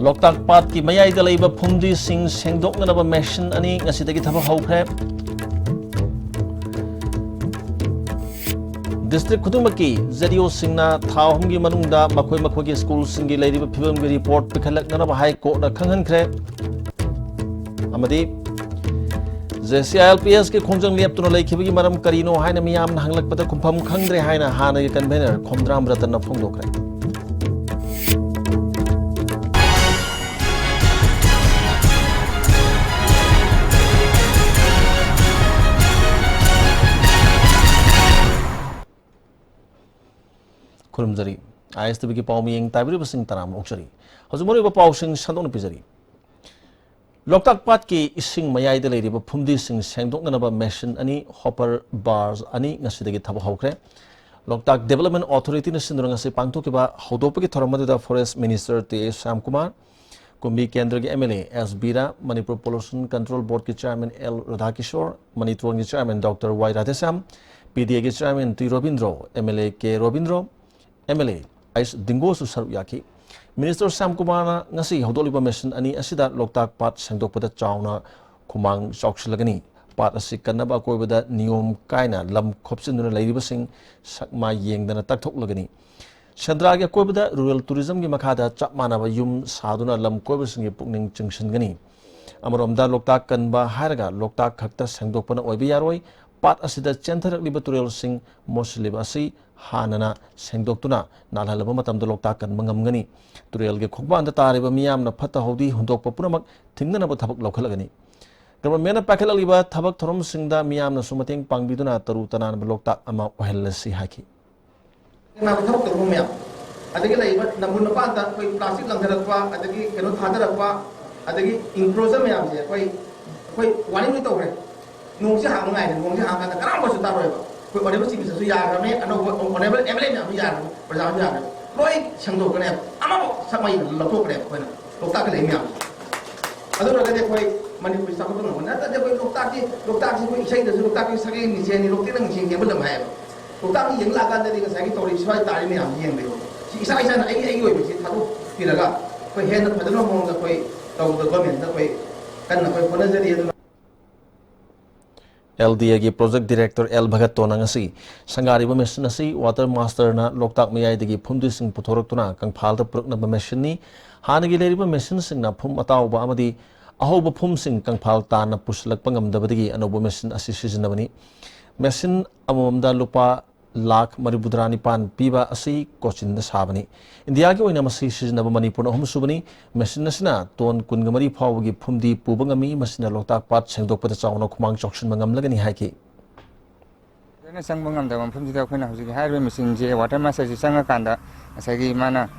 Loktak Pat ki mayay da laiba phumdi sing sengdok na ba machine ani ngasidagi thaba hawkhre District Kudumaki ZDO Singna Thawhumgi Manungda Makoi Makogi School Singi Lady Pivum report Pikalak Nana High Court na Kangan Kre Amadi JCILPS ke Khongjang Liap Tuno Lake Kibigi Maram Karino Haina Miam Hanglak Pata Kumpam Kangre Haina Hana Convener Komdram Ratan of Hongdokre Kurumjari ISTB ki paw miyeng tabiri basing taram oksari hozumori ba paw sing sandong pijari Loktak Pat ki ising mayai de lady ba phumdi sing sengdok na ba machine ani hopper bars ani ngasidagi thaba hawkre Loktak Development Authority na sinurang ase pangto ki ba hodopa ki thoramadu da Forest Minister T Sam Kumar Kumbi Kendra ki MLA S Bira Manipur Pollution Control Board ki Chairman L Radhakishore Manitron ki Chairman Dr Y Radhesam PDA ki Chairman T Robindro MLA K Robindro MLA Ais Dingosu Saru Yaki Minister Sam Kumar ngasi hodoliba mission ani asida Loktak Pat sengdokpada chawna khumang chawksilagani pat asi kanaba koibada niyom kaina lam khopsinuna leiriba sing sakma yengdana takthok Chandra ge koibada rural tourism gi makhada chapmana ba yum saduna lam koiba singi pukning chingsingani amaromda Loktak kanba haraga Loktak khakta sengdokpana oibi yaroi pat asida chentharagliba tural sing mosliba asi hanana sengdoktuna nalhalaba matamda Loktak kan mangamgani tural ge khokbanda tariba miyamna phata hodi hundokpa punamak thingna ba thabak lokhalagani government pakhalaliba thabak thorom singda miyamna sumateng pangbiduna taru tanan Loktak ama ohelasi haki na thabak thorom miyam adagi laiba namun pa ta koi plastic langharakwa adagi keno thadarakwa adagi enclosure miyam je koi wani mi tawre nung si hang ngai nung si hang ka karam ba su ta roi ba koi wani si bisa su ya ra me ano honorable MLA na ya ra praja ya ra loi sangdo ka ne ama bo samai lo to ka ne Loktak ka le miyam ado ra de koi Manipuri sa ko no na ta de koi Loktak ki koi isai da Loktak ki sagi ni je ni Loktak nang sing ke ba lam hai Loktak ki yeng la ka de ka sagi to ri swai ta ri miyam yeng de si isa isa na ai oi bi si thadu ki la ga koi hen na padano mo ga koi taw da government da koi kan na koi pona jari adu LDA ki Project Director L Bhagat Tonangasi Sangariba mission asi Water Master na Loktak mayai digi phumdi sing puthoraktuna kangphal da prukna ba mission ni hanagi leriba mission sing na phum ataw ba amadi ahoba phum sing kangphal ta na puslak pangam dabadigi anobo mission asi sizinabani mission amomda lupa lakh maribudrani pan piba asi cochin da sabani India ki oina masi sizinaba Manipur na humsubani mission nasina ton kungamari phawgi phumdi pubangami masina Loktak Pat sengdokpada chawna khumang choksin mangamlagani haiki na sangbangam da phumdi da khona huji hairwe mission je water master ji sanga kanda asagi mana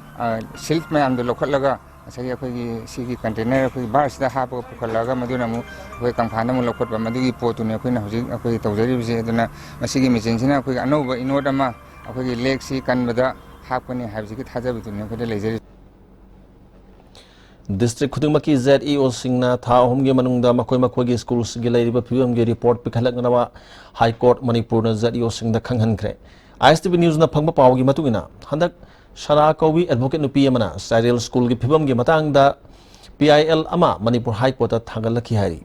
silk mayam da lokhallaga asagi akhoi sigi container akhoi bar sida hapo pukhallaga maduna mu akhoi kangphana mu lokhotba madigi potune akhoi na huji akhoi tawjari bise aduna masigi mission sina akhoi anoba inod ama akhoi lake si kanbada hapani habji ki thajabitune akhoi lejari District Khudumaki ZEO Singna Tha Homge Manungda Makoi Makogi Schools gi leiriba phibam ge report pikhalaknaba High Court Manipur na ZEO Singda khanghankre ISTV News na phangba pawgi matungina handak Shara Kawi Advocate Nupi Amana Cyril School gi phibam ge matangda PIL ama Manipur High Court ta thangalaki hari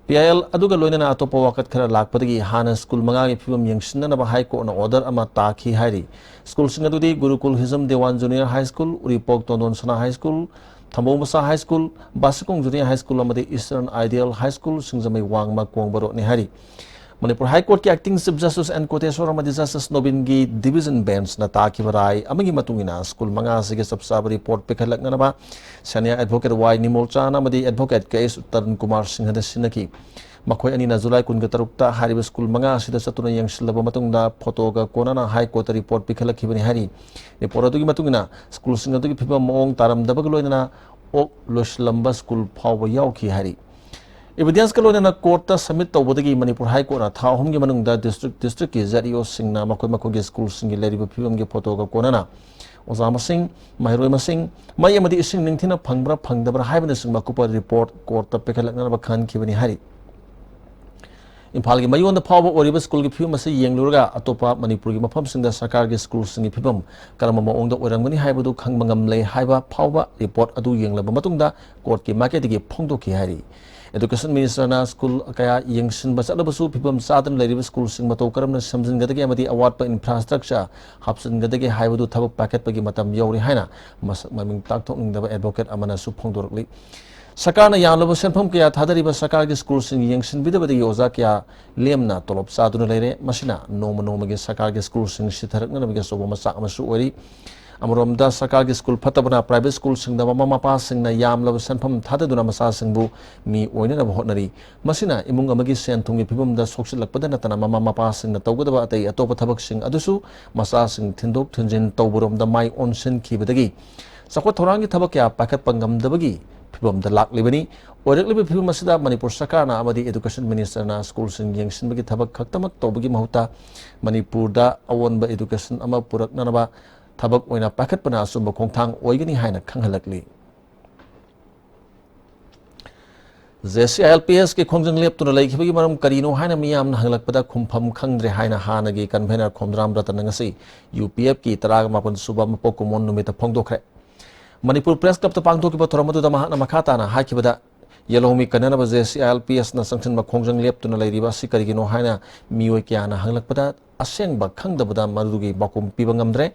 PIL aduga loinana atopa wakat khara lakpadagi hana school manga gi phibam yengsinna ba High Court na order ama ta khi hari school singa dudi Gurukul Hisam Dewan Junior High School Uripok Tondon Sana High School Thambomasa High School, Basikong Junior High School, amadi Eastern Ideal High School, Singzamay Wangma Kuangbaro ni hari. Manipur High Court ki Acting Chief Justice and Koteswar amadi Justice Nobingi Division Bench na takibaray amagi matungina school mga sige sabsab report pikhalak na ba Senior Advocate Y Nimolcha na amadi Advocate K.S. Uttarun Kumar Singh na sinaki. Makoy ani na July 13 hariba school mga sida sa tunay yang silaba matungda photo ga kona na High Court report pikhalak hibani hari. Report atu gi matungina school singa tu gi phiba mong taram dabagloy na ok loslamba school phawa yauki hari. Evidence ka loina na court ta submit tawbodagi Manipur High Court na tha homgi manungda district ki ZEO Singna makoy makogi school singi leriba phibam gi photo ga kona na Ozama Singh Mahiroi Masing mai amadi ising ningthina phangbra phangdabra haibana sing makupa report court ta pikhalak na ba khan khibani hari Imphal की मयोन फाव ओरिबा school की film असे येंगलुरगा अतोपा मणिपुर की मफमसिंगदा सरकार की school सिंगी film करम मओंगदा ओरंगमनी हाइबदु खंगमंगम ले हाइबा फावबा report अदु येंगलब मतुंगदा कोर्ट की मार्केट की फोंदोकी हाइरी एजुकेशन मिनिस्टर ना स्कूल कया येंगसिन बसलबसु फिल्म सादन लेरिबा स्कूल सिंग मतौ करमना समजिनगदगे अमदी अवार्ड इंफ्रास्ट्रक्चर हापसिनगदगे हाइबदु थबक पैकेट पगी मतम यौरी हाइना मसक ममिंग ताकथोकनिंगदबा एडवोकेट अमना सु फोंदोरकली सरकार ने यालब सेंफम क्या थादरीब सरकार की स्कूल येंसिनबिदबदगी ओजा क्या लेमना तोलब चादुना लेरे मसिना नोम नोमगे सरकार की स्कूल सिथरकनबगे सोबो मचा अमसु ओरी अमरोमदा सरकार की school फतबना private school mama Mopa यामलब सेंफम थाददुना मचा मी ओइनब होटनरी मसिना इमुंग अमगी सेंथुंगी फिबमदा सोक्सिलकपद नतना ममा मपा तौगदब अतै अतोप थबकसिंग अदुसु मचा थिंदोक थिंजिन तौबरोमदा माइ ओनसिनखिबदगी चखोट थौरांगी थबक क्या पाखतप ngamdabagi फिल्म लाक्लिबनी ओरकलिब फिल्म असिदा मणिपुर सरकार एजुकेशन मिनिस्टर स्कूल येंसिनबगी थबक खक्तमक तौबगी महुता मणिपुर अवोनब एजुकेशन अमा पुरकननबा थबक ओइना पाखतपना असुंब खोंथांग ओइगनी हाइना खंगहलकली JCILPS के खोंजंग लेपतुना लेखिबगी मरम करिनो हाइना मियाम हंगलकपदा खुमफम खंगद्रे हाइना हानगी कन्वेनर खोमद्राम रतन ngasi UPF की 18 सुबा मपोकुमोन नुमित फोंदोखरे मणिपुर प्रेस क्लब पांगथोकिबा थोरमदुदा महाना मखाताना हाकिबदा येलोमी कननबा JCILPS ना संगठन खोंजंग लेपतुना लेरिबा सि करिगिनो हाइना मियोय क्याना हंगलकपदा असेंगबा खंगदबदा मरुगी बाकुम पिबा ngamdre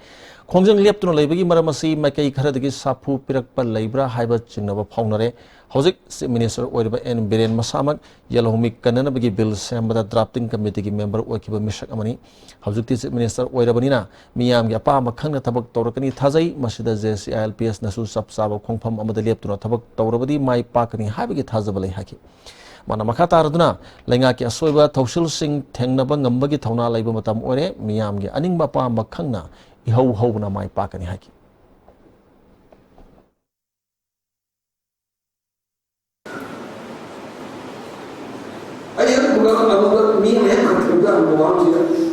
खोंजंग लेपतुना लेबगी मरम असि माइकई खरदगी साफु पिरकपा लेब्रा हाइबा चिंगनबा फाउनरे हौजिक चीफ मिनिस्टर ओइरबा एन बिरेन मसामक येलोमी कननबगी बिल सेमबदा ड्राफ्टिंग कमिटी की मेंबर ओइखिबा मिसक अमनी हौजिकति चीफ मिनिस्टर ओइरबनिना मियामगी अपाम खंगना थबक तौरकनी थाजई मसिदा JCILPS नसु सबसाबा खोंफम अमदा लेपतुना थबक तौरबदी माइ पाकनी हाबिगी थाजबा लै हाकि माना मखा तारदुना लैंगा की असोइबा थौसिल सिंग थेंगनबा ngambagi थौना लैबा मतम ओरे मियामगी अनिंगबा पाम खंगना इहौ हौबना माइ पाकनी हाकि I have to go about me and I have to go on here.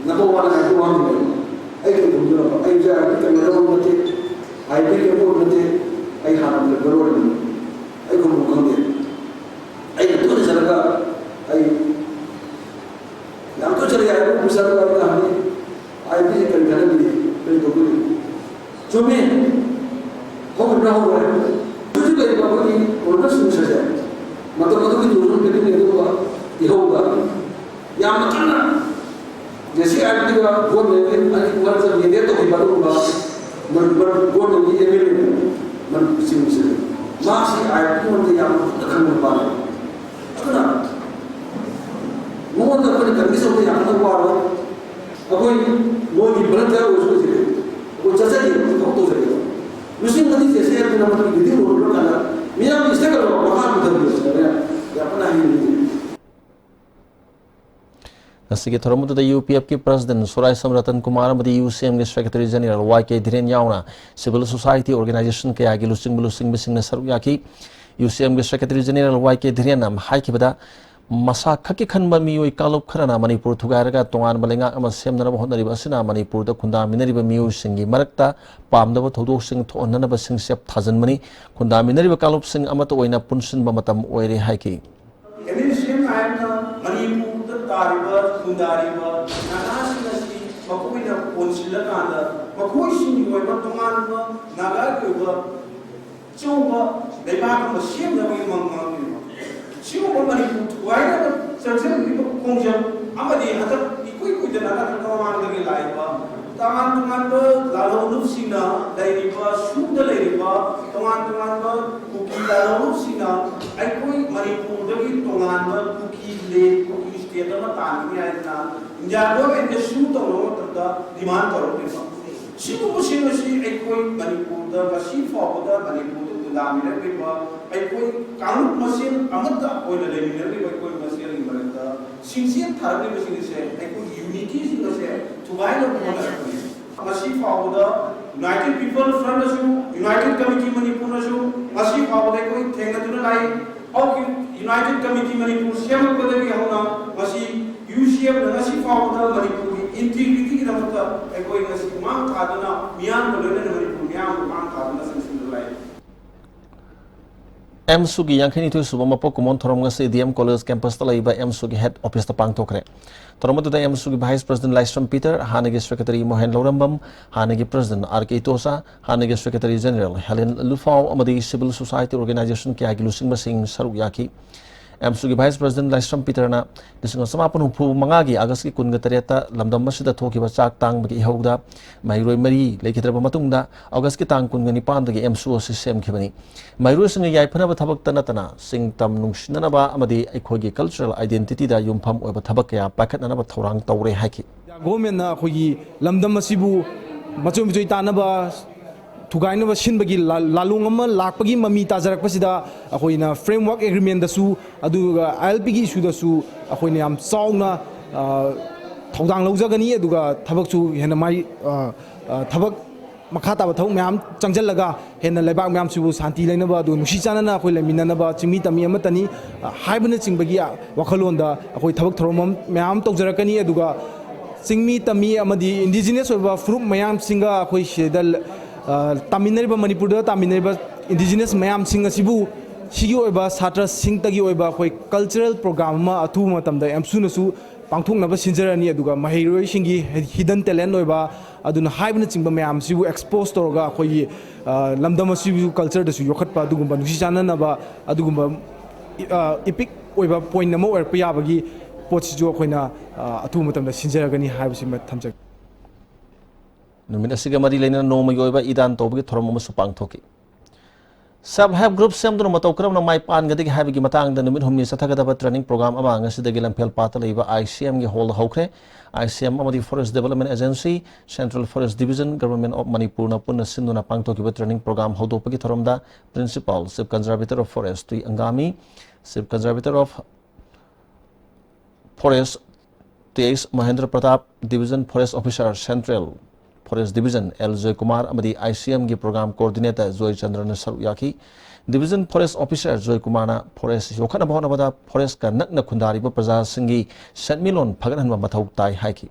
Number one, I go on here. I can do it. I just I go on it. I take a boat with it. I have to go on it. I go on it. I do this. I am to tell you, I go to Sarah. I be a very good. So me, how now? Do you like about or not? मतलब की दोनों के लिए तो ये होगा या मतलब जैसे आदमी का वो लेके अनेक बार जब ये दे तो ये बातों का मन वो नहीं ये मिले मन सिम से मासी आदमी उनके यहाँ तक हम बात तो ना वो तो अपने कर्मी से उनके यहाँ तक बात अब वो ये बंद है उसको चले वो चर्चा नहीं तो चलेगा उसी मनी जैसे अपने मतलब विधि रोड का ना मियां इससे करो बाहर उधर या अपना ही नसिके थोरमुदा UPF की प्रेसिडेंट सुराय समरतन कुमार अमदी UCM के सेक्रेटरी जनरल YK धिरेन यावना सिविल सोसाइटी ऑर्गेनाइजेशन के आगे लुसिंग बिसिंग सरुक याकी UCM के सेक्रेटरी जनरल YK धिरेन नाम हाइकिबदा मसा खकी खनबा मियोय कालुप खरना मणिपुर थुगारगा तोंगान बलेंगा अमा सेमनरब होनरिबा सिना मणिपुर द खुंदा मिनरिबा मियोय सिंगी मरकता पामदब थौदोक सिंग थोननबा सिंग सेप थाजनमनी खुंदा मिनरिबा कालुप सिंग अमत ओइना पुनसिनबा मतम ओइरे हाइकी एनी सेम आइना मणिपुर द तारिबा खुंदारिबा नानासिनसी मकोइना पुनसिला कांदा मकोइ सिंगी ओइबा तोंगानबा नागा कोइबा चोंबा दैबाक सेमनबा मंगमंग सिंगो मणिपुर वाइना सरसे खोंजम अमदी हतक इकुइ कुइदना तमाम दगे लाइबा तमाम लालोनुप सिंगना लाइरिबा सुद लाइरिबा तमाम कुकी लालोनुप सिंगना आइकुइ मणिपुर दगे तमाम कुकी ले कुकी स्टेट मा तांगनि आइना इंडिया गवर्नमेंट ने सु तरो तदा डिमांड करो दिबा सिंगो सिंगसी आइकुइ मणिपुर द बसी फावदा मणिपुर दामिना बिबा आइकुइ कानुन मसिन अमदा ओइना लेमिनर बिबा कोइ मसिन लिमरता सिंसियन थारनि बसिनसे आइकुइ यूनिटी सिंगसे थुबाइनो बोना मसी फावदा यूनाइटेड पीपल फ्रंट असु यूनाइटेड कमिटी मणिपुर असु मसी फावदा कोइ थेंगदुना लाई औ यूनाइटेड कमिटी मणिपुर सेम पदवी होना मसी UCM नसी फावदा मणिपुर की इंटीग्रिटी की नमता आइकुइ नसी मांग थादना मियान बोलने मणिपुर मियान मांग थादना सिंसिन लाई M-Sugi Yankini to Subamapo Kumon Torongas DM College Campus Talaiba M-Sugi Head Office the Pangtokre. Toromoto the M-Sugi Vice President Lystrom Peter, Hanagi Secretary Mohan Lorambam, Hanagi President R.K. Tosa, Hanagi Secretary General Helen Lufau, Amadi Civil Society Organization Kiagilusing Basing Saruyaki. M-Sugi Vice President Lystrom Peter na Dising Samapun Pu Mangagi, Agaski Kungatareta, Lamdam Masida Toki Chak Tang, Baki Hoda, Mairo Marie, Lake Matunda, Agaski Tang Kungani Pandagi, M-Su System Kibani. Mairo Sing Yapana Tabak Tanatana, Sing Tam Nungshinaba, Amadi, Ekogi cultural identity da Yumpam over Tabaka, Packet and about Torang Taure Haki. Gomena Hogi, Lamdam Masibu, Matum Tanaba. Tugainaba Shinbagi Lalungama Lakpagi Mami Tazarak Pasida, Ahoina framework agreement the Su, Adu LPG Sudasu, Ahoiniam Sauna, Todang Lozagani, Duga, Tabaksu, Henamai, Tabak Makata, Tom, Chanjalaga, Hena Lebak Mam Su, Santi Lenaba, Nushana, Hole Minanaba, Chimita Miamatani, hibernating Bagia, Wakalonda, Ahoy Tabak Toromam, Mam Tozarakani, Duga, Sing me Tami Amadi, indigenous of a fruit Mayam Singa, Hoy Taminariba Manipur, Taminariba indigenous Mayam Singa Sibu, Shigioba, Satra Singtagi Oba, cultural program, Atumatam, the Amsunasu, Pangtung Nava Sinjera Duga, Mahiro Shingi, hidden talent Oba, Aduna hibernating Mayam Sibu exposed to Oga, Lamdama Sibu culture, the Suyokatpa, Dugumba, Nushana Nava, Adugumba epic Oba point Namo or Piabagi, Potsjo Quina, Atumatam, the Sinjeragani Hibsim Tamjak. Numinasigamari Lena no Mayoba Idan Tobi Tormomus Pangtoki. Self-help groups sem to Matokram no my pan getting having Matang the Numit Humi Satagada training program among us the Gilampel Pataliva ICM hold Hokre, ICM Amadi Forest Development Agency, Central Forest Division, Government of Manipur Napuna Sinduna Pangtoki training program Hodopaki Toromda, Principal, Sub Conservator of Forest, Tui Angami, Sub Conservator of Forest, T.S. Mahendra Pratap, Division Forest Officer, Central Forest Division, L. Joy Kumar, Amadi ICM ki Program Coordinator, Joy Chandran Saruyaki, Division Forest Officer, Joy Kumana, Forest Yokana Bhonabada, Forest Kanakna Kundari, Praza Singi, St. Milon, Pagan Matau Tai Haki.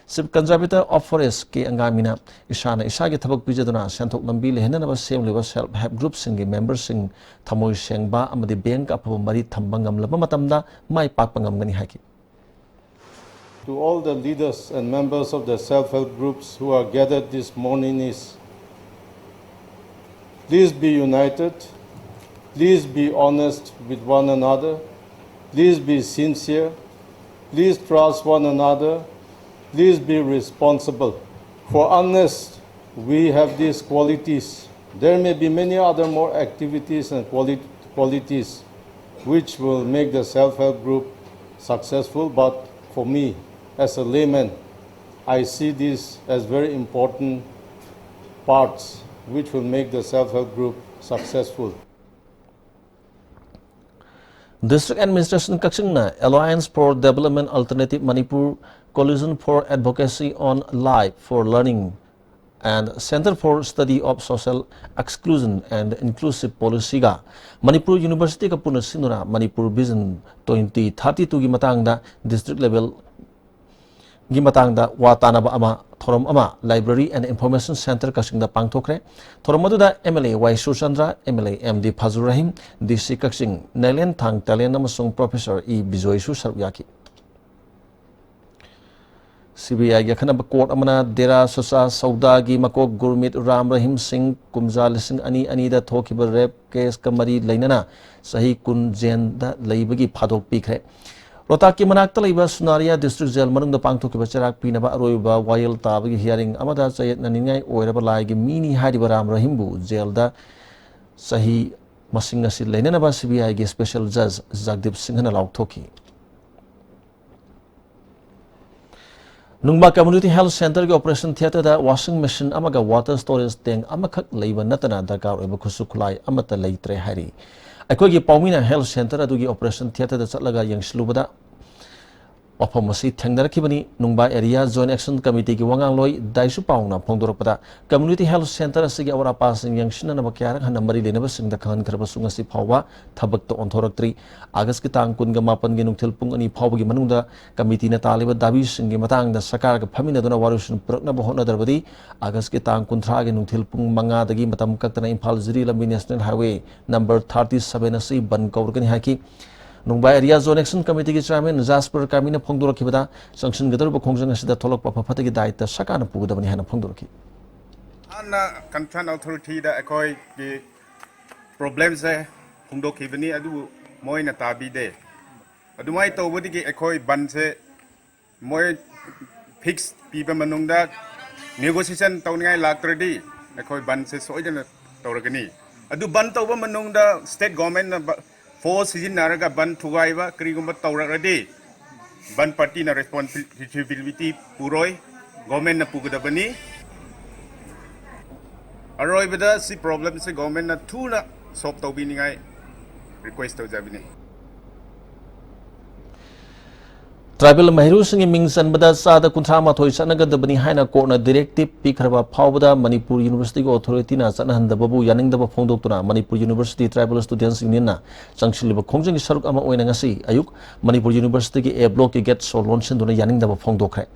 Sub Conservator of Forest, K. Angamina, Ishana, Ishagi Tabak Bijadana, Santok Nambili, Henana, same level self help groups singing members sing Tamoy Shengba, Amadi Bank up Mari Tambangam Labamatamda, my Papangam Mani Haki. To all the leaders and members of the self-help groups who are gathered this morning is, please be united, please be honest with one another, please be sincere, please trust one another, please be responsible. For unless we have these qualities, there may be many other more activities and qualities which will make the self-help group successful, but for me, as a layman, I see these as very important parts which will make the self-help group successful. District Administration Kakshingna, Alliance for Development Alternative Manipur, Coalition for Advocacy on Life for Learning, and Center for Study of Social Exclusion and Inclusive Policy ga Manipur University kapuna sinura Manipur Vision 2032 gi matangda district level Gimatangda Watanaba Ama, Thorom Ama, Library and Information Center Kashing the Pangtokre, Thoromaduda MLA Y. Sushandra, MLA MD Pazurahim, DC Kashing, Nelen Tang Talenamasung Professor E. Bizoisu Saruyaki. CBI Yakanaba Court Amana, Dera Sosa, Saudagi, Makok, Gurmit, Ram Rahim Singh, Kumza Lising Ani Anida Tokiba Rep, Case Kamari Lainana, Sahi Kun Zenda, Laibagi Padok Pikre. Rotaki Manakta Liba Sunaria District Jail Manung the Pangtok Bacharak Pinaba Roiba Wild Tabi hearing Amada Sayet Naningai or Like Mini Hadibaram Rahimbu Zelda Sahi Masingasi Lenaba CBI Special Judge Zagdip Singhana Lau Toki. Nungba Community Health Center Operation Theatre da washing machine Amaga water storage tank Amakak Laiba Natana Dakar Ebakusukulai Amata Laitre Hari. Akogi Paumina Health Center adugi Operation Theatre da Satlaga yang Slubada wafam asi thengnarakibani Nungbai Area Joint Action Committee ki wangangloi Daisu Paungna phongdorakpada Community Health Center asigi awara pasing yangsina na bakyarak hanamari lenaba singda khan kharba sungasi phawwa thabak to onthoraktri August ki tang kun ga mapan gi nungthil pung ani phawbagi manungda committee na taliba dabi singi matang da sakar ga phamina dona warusun prakna bahona darbadi August ki tang kunthra gi nungthil pung manga dagi matam kaktana Imphal Ziri Lambi National Highway number 37 asi ban kaurgani haki Nungbai Area Zone Action Committee ki Chairman Jasper Kamina phongdorakibada sanction gadar ba khongjang asida tholokpa phafatagi daita sakana pugudabani hana phongdoraki Anna concern authority da akoi ki problems hai phongdokibani adu moina tabi de adumai tawbadi ki akoi ban se moi fix piba manungda negotiation tawningai laktradi akoi ban se soidana tawragani adu ban tawba manungda state government na for season naraga ban thugaiba krigumba tawragadi ban party na responsibility puroi government na pugudabani aroi beda si problem se government na thuna solve tawbiningai request tawjabini Tribal Mahiru Singh Mingsan Bada Sada Kuntra Mathoi Sanagadabani Haina Court na Directive Pikraba Pawbada Manipur University Authority na Sanahan the Babu Yaning the Pongdokuna Manipur University Tribal Students Union na Sangshiliba Kongjang Saruk Ama Oinangasi Ayuk Manipur University ki A Block ki get so launchen dona Yaning the Pongdokre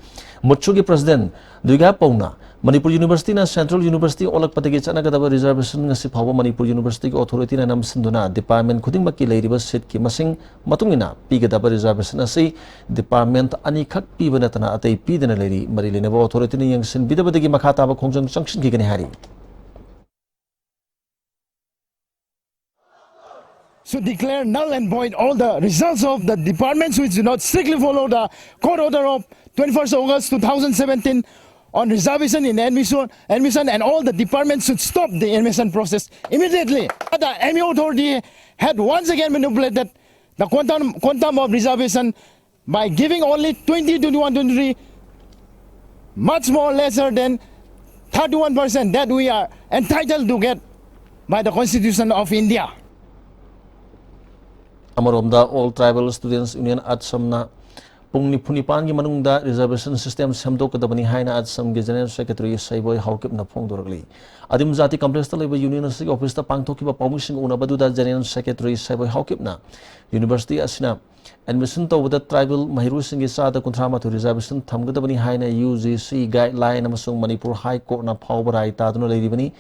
Muchugi President Duiga Pauna Manipur University na Central University Olak Patagi Sanagadaba Reservation ngasi Pawba Manipur University Authority na Namsinduna Department Kuding Baki Ladiba Sit ki Masing Matungina Pigadaba Reservation asi Department ani khak piba natana atei pidana leri marilenaba authority ni yangsin bidabadagi makhata ba khongjang sanction ki gani hari to declare null and void all the results of the departments which do not strictly follow the court order of 21st August 2017 on reservation in admission and all the departments should stop the admission process immediately. The MU authority had once again manipulated the quantum of reservation by giving only 20, 21, 23, much more lesser than 31% that we are entitled to get by the Constitution of India. Amaromda All Tribal Students Union at Samna Pungni Punipan gi manungda reservation system semdokadabani haina at sam gi General Secretary Saiboy Haukip na phongdoragli adim jati complex ta leba university office ta pangthokiba pawmising unabaduda General Secretary Saiboy Haukip na university asina admission tawda tribal mahiru singi sada kunthama to reservation thamgadabani haina UGC guideline amasung Manipur High Court na phawbarai taduna leiribani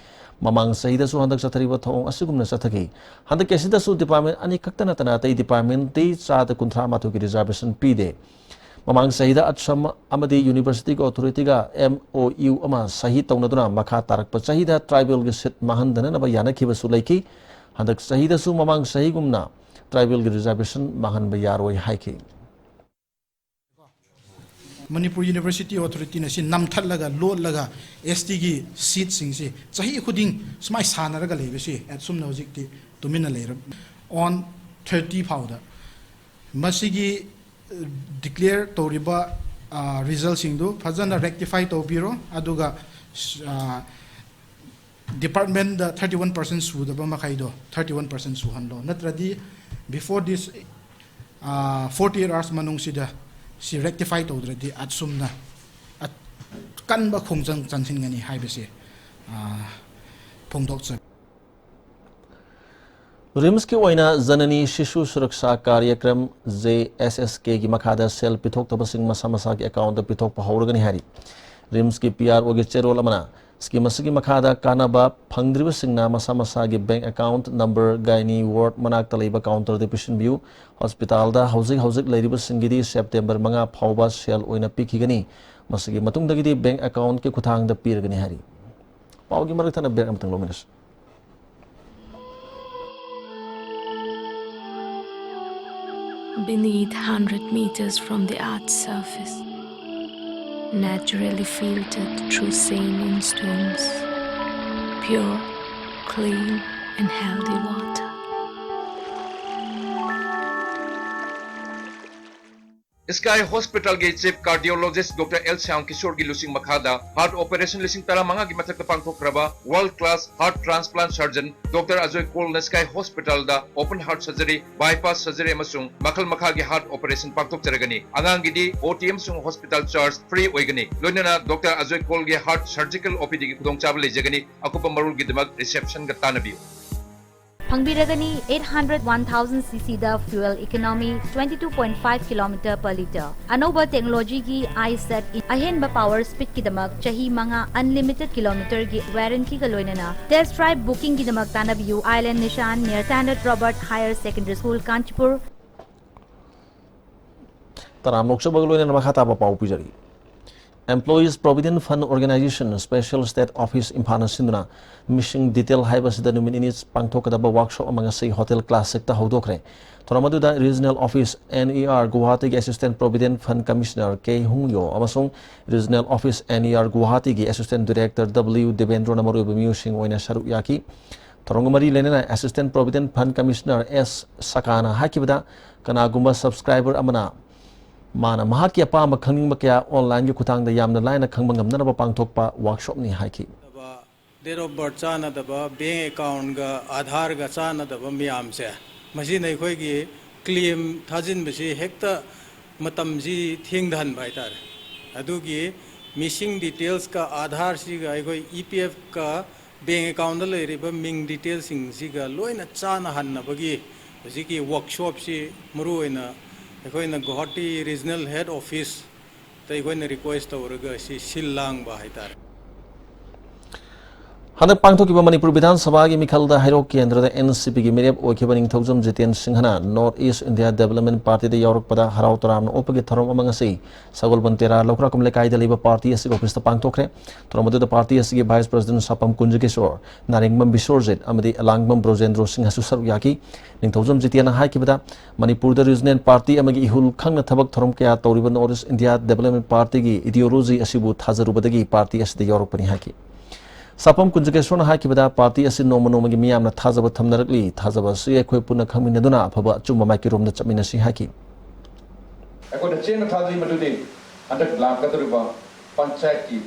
Mamang sahida su handak sathariba thong asugumna sathagi handak kesida su department ani kaktana tana tai department te sada kunthama to reservation pide Mamang sahida atsam amadi university ko authority ga MOU ama sahi tawnaduna makha tarakpa sahida tribal ge sit mahandana na ba yanakhiba su laiki handak sahida su mamang sahi gumna tribal ge reservation mahan ba yaroi haiki Manipur University Authority na si namthallaga lolaga ST gi seat sing si chahi khuding smai sanaraga lebe si at sumna hojikti tumina leira on 30 powder masigi declare toriba result sing do fazana rectify to biro aduga department the 31% su da ba makhaido 31% su hando natradi before this 40 hours manung sida si rectify to already at sumna at kan ba khongjang chansin ngani haibese phongdok cha RIMS ki oina Janani Shishu Suraksha Karyakram JSSK ki makhada sel pithok tabasing masa ki account da pithok pa hauragani hari RIMS ki PRO ge cherol amana scheme asigi makhada kanaba phangdriba singna masa gi bank account number gaini ward manak talaiba counter de patient view hospital da hojik leiriba singidi September 5 phawba sel oina pikhigani masigi matung dagidi bank account ke khuthang da pirgani hari pawgi marak thana bank amtang lominas Beneath 100 meters from the Earth's surface, naturally filtered through saline stones, pure, clean and healthy water. Sky Hospital ge Chief Cardiologist Dr. L. Syam Kishore gi lusing makhada heart operation lising tara manga gi mathak pangthok raba world class heart transplant surgeon Dr. Ajoy Kol Sky Hospital da open heart surgery bypass surgery amasung makhal makha gi heart operation pangthok charagani angang gi di OTM sung hospital charge free oigani loinana Dr. Ajoy Kol ge heart surgical OPD gi khudong chabal lejagani akupa marul gi demak reception ga tanabiu Pangbiragani 801,000 cc da fuel economy 22.5 km per liter. Anoba technology gi iSet ahenba power speed ki damak chahi manga unlimited kilometer gi warranty ka loinana. Test drive booking ki damak tanabiu Island Nishan near Standard Robert Higher Secondary School Kanchipur. Taram Lok Sabha loinana makhata pa pau pujari. Employees Provident Fund Organization Special State Office Imphana Sinduna Mission Detail Haibasida Numinits Pangtokadaba Workshop among say Hotel Classic ta Hodokre. Toramaduda Regional Office NER Guwahati Assistant Provident Fund Commissioner K. Hungyo Amasung Regional Office NER Guwahati Assistant Director W. Devendra Namaru Musing Oina Sharu Yaki. Torongamari Lenina Assistant Provident Fund Commissioner S. Sakana Hakibada Kanagumba subscriber Amana Mana mahaki apamba khangning kya online gi khutang da yamna line khangba ngamna ba pangthokpa workshop ni haiki date of birth chana daba bank account ga aadhar ga chana daba miyam se masi nei khoi gi claim thajin bisi hekta matam ji thingdhan bai tar adu gi missing details ka aadhar si ga khoi EPF ka bank account da le riba ming details sing si ga loina chana han na bagi bisi ki workshop si muru ina अखोइना Guwahati regional head office तैखोइना request तौरगा सि सिल्लांग बा हाइतार Hanak pangthokiba Manipur Vidhan Sabha gi mikhalda hairo kendra da NCP gi mirep oikiba ningthaujam Jiten Singhana North East India Development Party da yaurukpada harau taram opagi thorom amang ase sagol bantera lokra kum lekai da liba party ase office ta pangthokre toromadu da party ase gi vice president Sapam Kunjageshwar Naringbam Bisorjit amadi Alangbam Brojendro Singh hasu saru yaki ningthaujam Jiten ha kibada Manipur da regional party amagi ihul khangna thabak thorom kya tauriba North East India Development Party gi ideology asibu thajarubadagi party ase da yaurukpani haki Sapam Kunjageshwar Hakibada Party as in Nomanoma Miam Tazaba Tamnarakli, Tazaba Sia Quipuna Kaminaduna, Paba Chuma Makirum the Chaminasi Haki. I got a chain of Tazi Matude under Blankatruba, Panchaki,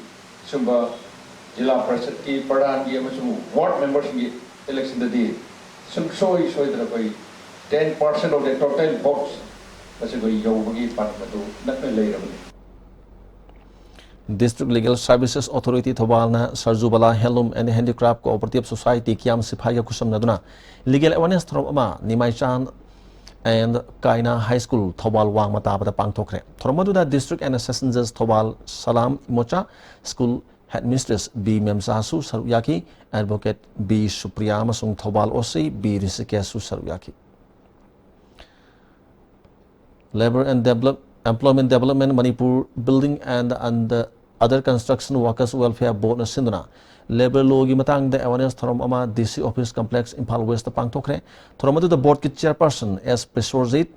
Sumba, Jila Prasati, Paran, Yamasu, ward members election the day. Some show is showing that 10% of the total votes was a Yogi Panmatu, nothing later. District Legal Services Authority Thobalna Sarjubala Helum and Handicraft Cooperative Society Kiam Sipaya Kusam Naduna Legal Awareness Troma Nimai Chan and Kaina High School Thobal Wang Mataba Pangtokre Tromaduda District and Assistant Judge Thobal Salam Mocha School Headmistress B Memsasu Saruyaki Advocate B Supriyama Sung Thobal Osi B Risikesu Saruyaki Labor and Employment Development Manipur Building and Other Construction Workers Welfare Board na Sinduna Labor Law gi matang da awareness thorom ama DC Office Complex Impal West pangtokre thoromadu the board ki chairperson S Presorzit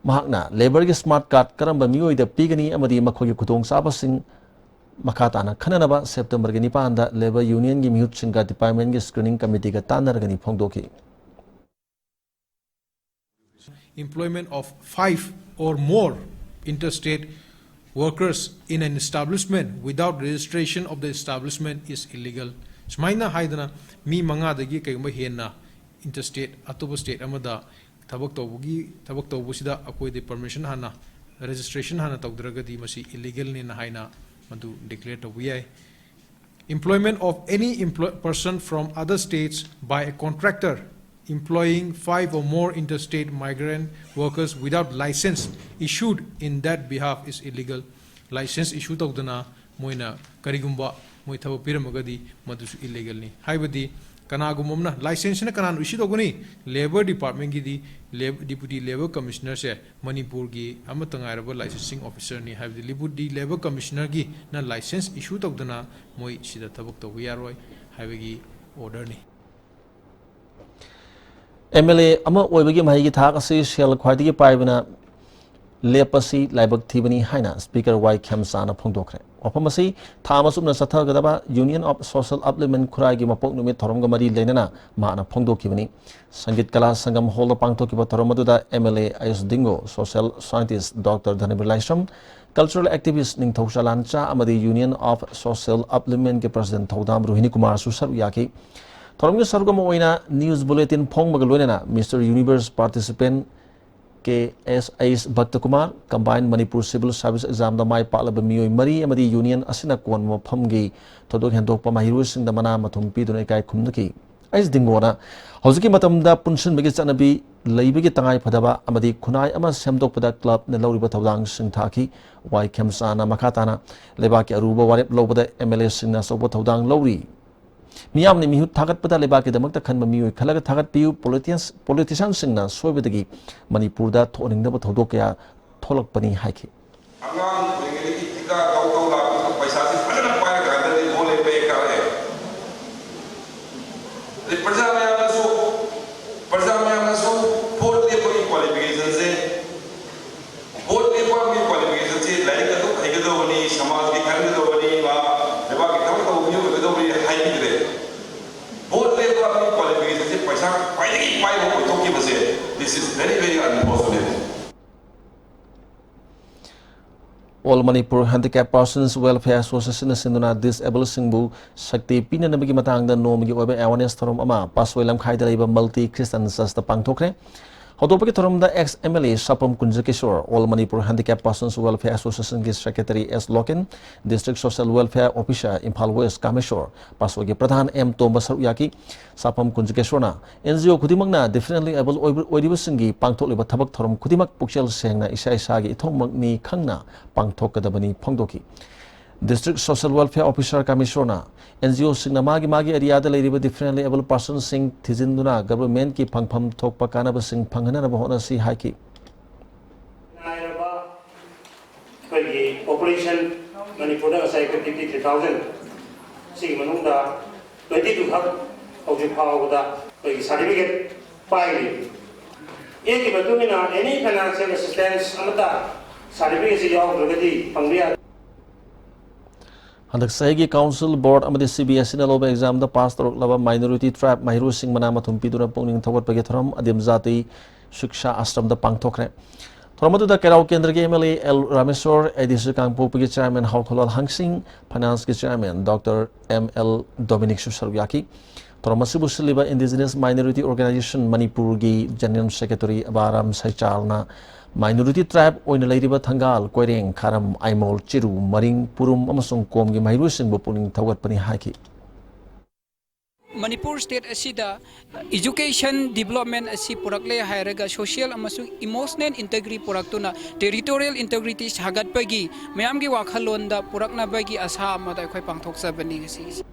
mahakna labor gi smart card karamba mioi da pigani amadi makhogi kutong sabasing makatana khananaba September gi 9 da labor union gi mihut singa department gi screening committee ga tanargani phongdoki employment of 5 or more interstate workers in an establishment without registration of the establishment is illegal. Smaina haidana mi manga dagi kayumba henna interstate atoba state amada thabak tawbusida akoi de permission hana registration hana tawdragadi masi illegal ni na haina madu declare to vi employment of any person from other states by a contractor employing 5 or more interstate migrant workers without license issued in that behalf is illegal. License issued of the moina karigumba moitha piramagadi madus illegal ni. Haibadi kanagumna license na kanan issued oguni labor department gidi deputy labor commissioner se Manipur gi amatangaraba licensing officer ni haibadi deputy labor commissioner gi na license issued of the moi sida thabuk to yaroi haibagi order ni. MLA ama oibagi mahigi thak ase shell khwaidigi paibana lepasi laibak thibani haina speaker Y Khamsana phongdokre opamasi thamasumna sathagadaba Union of Social Upliftment Khurai gi mapok numit thoromga mari leinana mana phongdokibani Sangit Kala Sangam hall pangthokiba thoromaduda MLA Ayus Dingo social scientist Dr. Dhanibir Laishram cultural activist Ningthau Chalancha amadi Union of Social Upliftment ke president Thodam Rohini Kumar Susar yaki thoromga sargam oina news bulletin phongmaga loinana Mr Universe participant KSS Bhatta Kumar combined Manipur civil service exam da mai palaba mioi mari amadi union asina kon mo phamgi thodok hendok pa mahiru sing da mana mathum pi dunai kai khumnaki ais dingona hojiki matam da punsin bagi chanabi leibigi tangai phadaba amadi khunai ama semdok pada club na lawriba thodang sing thaki Y Khamsana makhatana lebaki aruba warep lobada MLA sing na sobo thodang lawri Miyam ni mihut thagat pada lebaki damak ta khan mamioi khalaga thagat piu politicians singna soibedagi Manipur da thoning da thodok ya tholak pani haiki angang bengeli tika kau la paisa se padana paira ga de bole pe ka hai le parja mein na so vote le ko qualification se vote le ko mi qualification se lai ka to khai ga do ni samaj ki khar do ni wa deba ki kam ko upyog ga do ni hai ni de vote le ko mi qualification se paisa pai ki pai ko to ki base this is very unfortunate. All Manipur Handicap Persons Welfare Association sinduna disabled singbu sakti pina nabigi matang da nomgi obe awareness thorom ama paswailam khaida leiba multi Christian sasta pangthokre hodopagi thorom da ex MLA Sapam Kunjakishore All Manipur Handicap Persons Welfare Association ki secretary S Loken District Social Welfare Officer Imphal West Kameshwar paswagi pradhan M Thomas Yaki Sapam Kunjakishore na NGO khudimangna differently able oiriba singi pangthok leba thabak thorom khudimak pukchel sengna isa isa gi ithongmak ni khangna pangthokadabani phongdoki District Social Welfare Officer Kamishona NGO singna magi area da leiriba differently able persons sing thizinduna government ki phangpham thokpa kanaba sing phanghana na bahona si haiki Operation Manipur da sai 53,000 sing manungda 22 hak hojik phawda koi certificate paili eki batungina any financial assistance amata certificate si yaw ragadi pangriya Handak Sahigi Council Board amadi CBSE na loba exam da pass torok laba minority tribe mahiru sing mana mathum piduna pongning thawat pagi thoram adim zati shiksha ashram da pangthokre thoramatu da kerau kendra ge MLA L Rameswar ADC Kangpo pagi chairman Hautholal Hangsing finance ge chairman Dr ML Dominic Susarwyaki thoramasibu siliba indigenous minority organization Manipur gi general secretary Abaram Saichalna minority tribe oina leiriba thangal koireng kharam aimol chiru maring purum amasung komgi mahiru singbu puning thawat pani haiki Manipur state asida education development asi purakle hairaga social amasung emotional integrity puraktuna territorial integrity sagat pagi mayamgi wakhalonda purakna bagi asa amada khoi pangthok sabani ngasi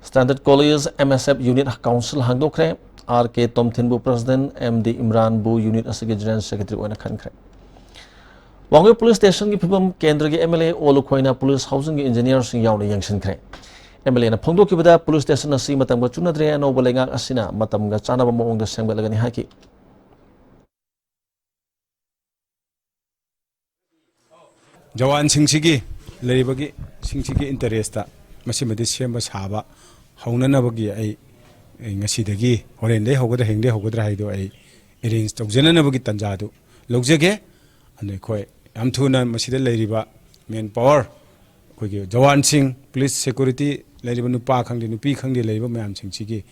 Standard College MSF Unit Council hangdokre RK Tomthinbu President MD Imran Bu Unit asigi General Secretary oina khankre Wangwe Police Station ki phibam kendra gi MLA Olukhoina Police Housing gi engineer sing yauna yangsinkre MLA na phongdokibada Police Station asi matamga chunadre anoba lengak asina matamga chanaba maongda sengbalagani haki Jawan singsigi leibagi singsigi interesta masimadi semba saba haunanabagi ai ngasidagi horende hogodra hengde hogodra haido ai arrange tawjananabagi tanjadu logjage ane khoi yam thuna masida leiriba main power khogi jawan sing police security leiriba nupa khangde nupi khangde leiriba mayam singsigi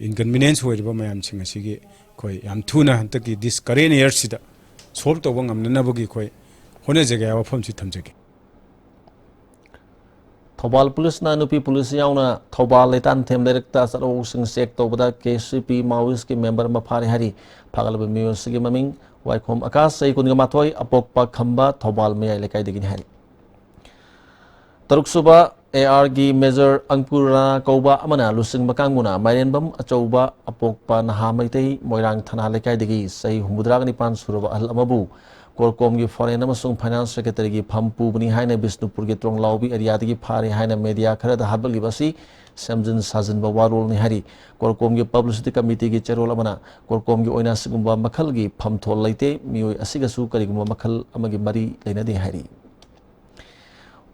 inconvenience hoiriba mayam singasigi khoi yam thuna hantaki this current year sida solve tawang amnanabagi khoi hone jagaya wafam si thamjage Thobal Police na nupi police yauna Thobal letan them director saro sing sek tobada KCP Maoist ki member mafari hari phagalba music maming waikhom akas sei kunga mathoi apokpa khamba Thobal me lekai digin hari Taruksuba AR gi Major Angpura Kauba amana lusing makanguna Mairenbam achouba apokpa naha maitei Moirang thana lekai digi sei humudra ni pan suraba al amabu कोरकोम की foreign अमसुंग finance secretary की फम पुबनी हाइना बिष्णुपुर की त्रोंगलाउबी area की फारे हाइना media खरद हाबलिबसी समजन साजन वारोल ने हारी कोरकोम की publicity committee की चेरोल अमना कोरकोम की ओइना सिगुंबा मखल की फम थोल लेते मियोय असिगसु करिगुंबा मखल अमगी मरी लेनदे हारी